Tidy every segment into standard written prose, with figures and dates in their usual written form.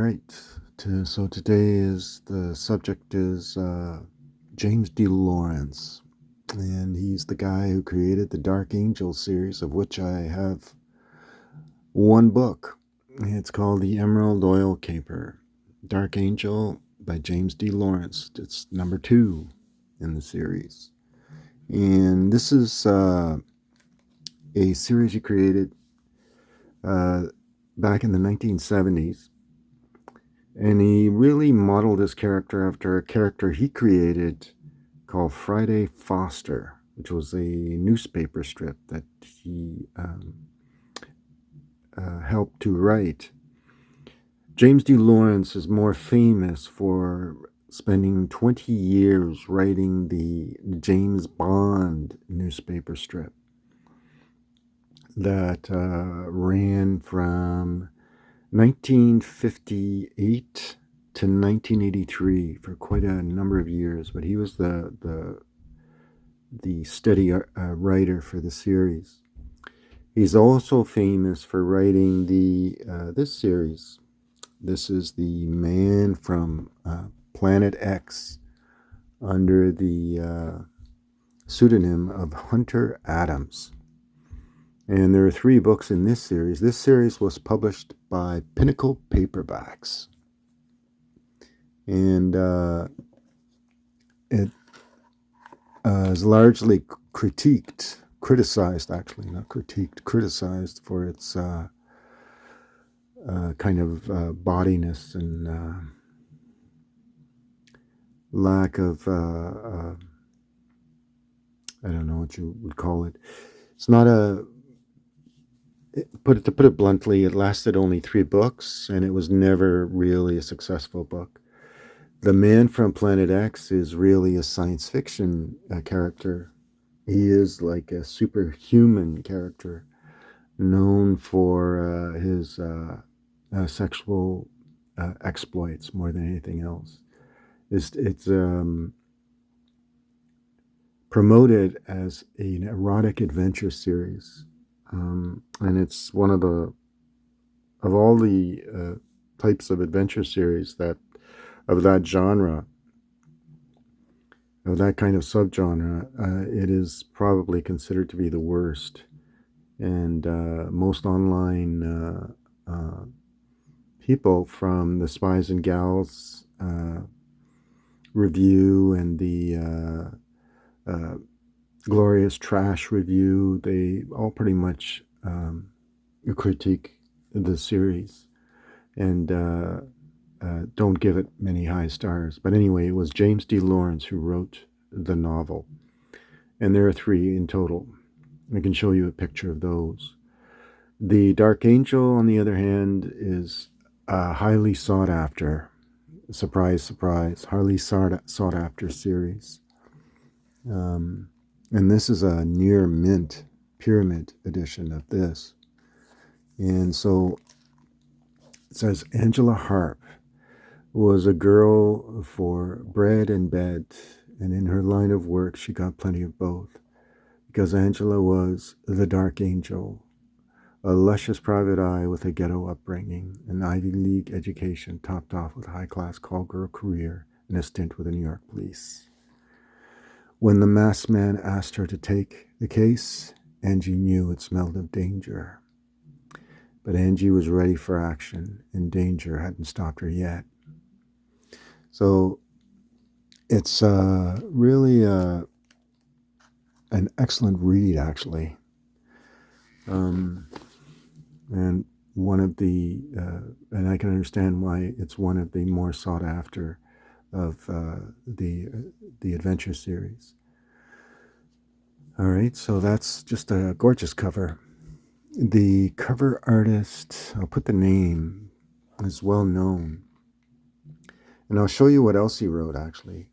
right. So today is the subject is James D. Lawrence, and he's the guy who created the Dark Angel series, of which I have one book. It's called The Emerald Oil Caper, Dark Angel by James D. Lawrence. It's number 2 in the series, and this is a series he created uh, back in the 1970s. And he really modeled his character after a character he created called Friday Foster, which was a newspaper strip that he helped to write. James D. Lawrence is more famous for spending 20 years writing the James Bond newspaper strip that ran from 1958 to 1983 for quite a number of years, but he was the steady writer for the series. He's also famous for writing the this series. This is the Man from Planet X under the pseudonym of Hunter Adams. And there are 3 books in this series. This series was published by Pinnacle Paperbacks. And it is largely criticized for its kind of bawdiness and lack of, I don't know what you would call it. It's not to put it bluntly, it lasted only 3 books, and it was never really a successful book. The Man from Planet X is really a science fiction character. He is like a superhuman character, known for his sexual exploits more than anything else. It's promoted as an erotic adventure series. And it's one of all the types of adventure series of that genre, of that kind of subgenre, it is probably considered to be the worst. And most online people, from the Spies and Gals review and the Glorious Trash review, they all pretty much critique the series and don't give it many high stars. But anyway, it was James D. Lawrence who wrote the novel, and there are 3 in total. I can show you a picture of those. The Dark Angel, on the other hand, is a highly sought after, surprise, surprise, highly sought after series. And this is a near mint pyramid edition of this. And so it says Angela Harp was a girl for bread and bed, and in her line of work she got plenty of both, because Angela was the Dark Angel, a luscious private eye with a ghetto upbringing, an Ivy League education topped off with a high-class call girl career and a stint with the New York police. When the masked man asked her to take the case, Angie knew it smelled of danger. But Angie was ready for action, and danger hadn't stopped her yet. So it's really an excellent read, actually. And one of the, and I can understand why it's one of the more sought after of the adventure series. All right, so that's just a gorgeous cover. The cover artist, I'll put the name, is well known. And I'll show you what else he wrote, actually.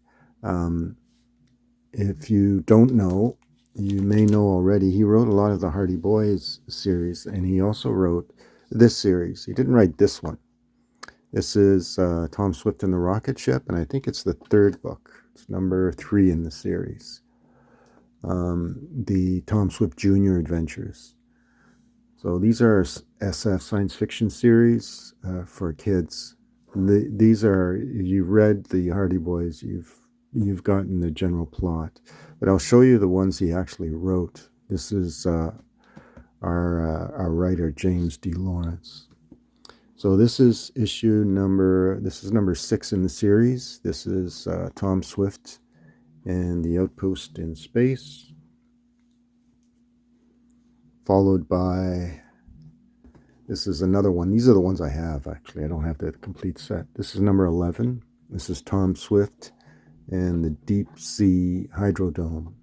If you don't know, you may know already, he wrote a lot of the Hardy Boys series, and he also wrote this series. He didn't write this one. This is Tom Swift and the Rocket Ship, and I think it's the 3rd book. It's number 3 in the series. The Tom Swift Jr. Adventures. So these are SF science fiction series for kids. these are, you read the Hardy Boys, you've gotten the general plot, but I'll show you the ones he actually wrote. This is our writer James D. Lawrence. So this is number 6 in the series. This is Tom Swift and the Outpost in Space, followed by, this is another one. These are the ones I have, actually. I don't have the complete set. This is number 11. This is Tom Swift and the Deep Sea Hydrodome.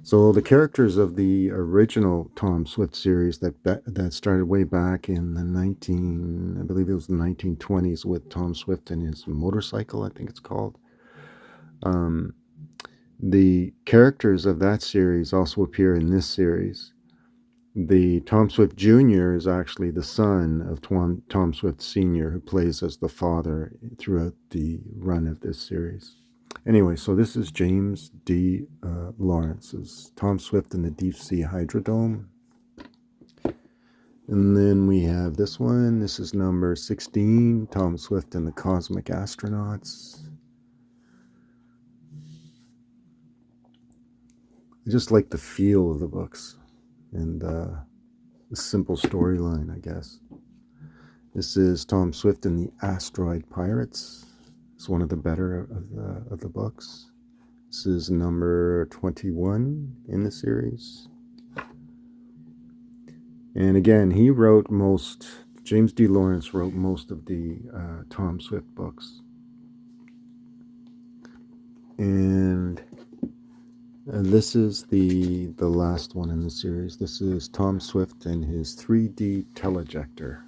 So the characters of the original Tom Swift series that started way back in the I believe it was the 1920s, with Tom Swift and his motorcycle, I think it's called. The characters of that series also appear in this series. The Tom Swift Jr. is actually the son of Tom Swift Sr., who plays as the father throughout the run of this series. Anyway, so this is James D. Lawrence's Tom Swift and the Deep Sea Hydrodome. And then we have this one. This is number 16, Tom Swift and the Cosmic Astronauts. I just like the feel of the books and the simple storyline, I guess. This is Tom Swift and the Asteroid Pirates. It's one of the better of the books. This is number 21 in the series. And again, James D. Lawrence wrote most of the Tom Swift books. And this is the last one in the series. This is Tom Swift and his 3D Telejector.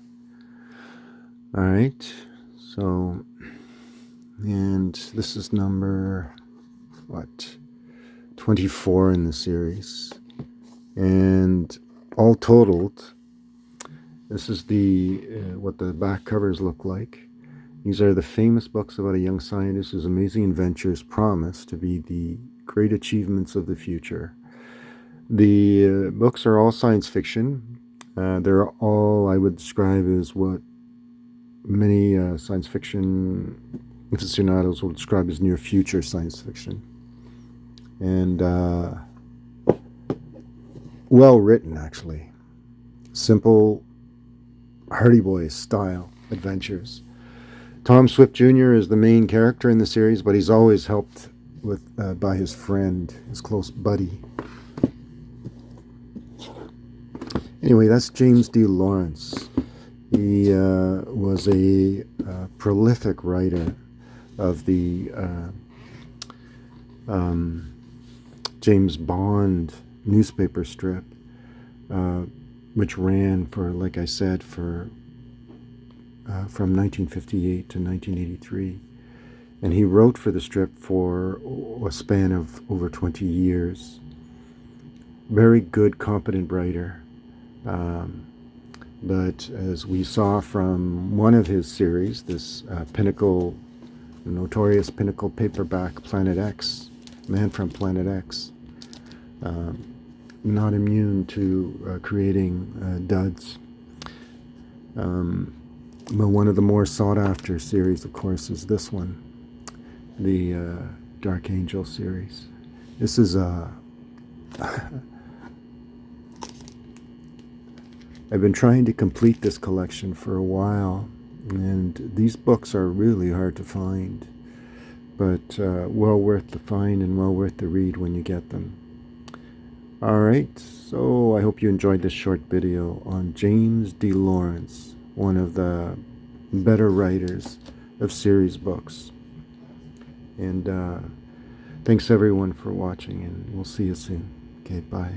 All right, so, and this is number, 24 in the series. And all totaled, this is what the back covers look like. These are the famous books about a young scientist whose amazing adventures promise to be the great achievements of the future. The books are all science fiction. They're all, I would describe, as what many science fiction aficionados will describe as near future science fiction. And well written, actually. Simple Hardy Boys style adventures. Tom Swift Jr. is the main character in the series, but he's always helped by his friend, his close buddy. Anyway, that's James D. Lawrence. He was a prolific writer of the James Bond newspaper strip, which ran for, like I said, from 1958 to 1983. And he wrote for the strip for a span of over 20 years. Very good, competent writer. But as we saw from one of his series, this notorious Pinnacle paperback, Planet X, Man from Planet X, not immune to creating duds. But one of the more sought-after series, of course, is this one, the Dark Angel series. This is I've been trying to complete this collection for a while, and these books are really hard to find, but well worth the find and well worth the read when you get them. Alright, so I hope you enjoyed this short video on James D. Lawrence, one of the better writers of series books. And thanks everyone for watching, and we'll see you soon. Okay, bye.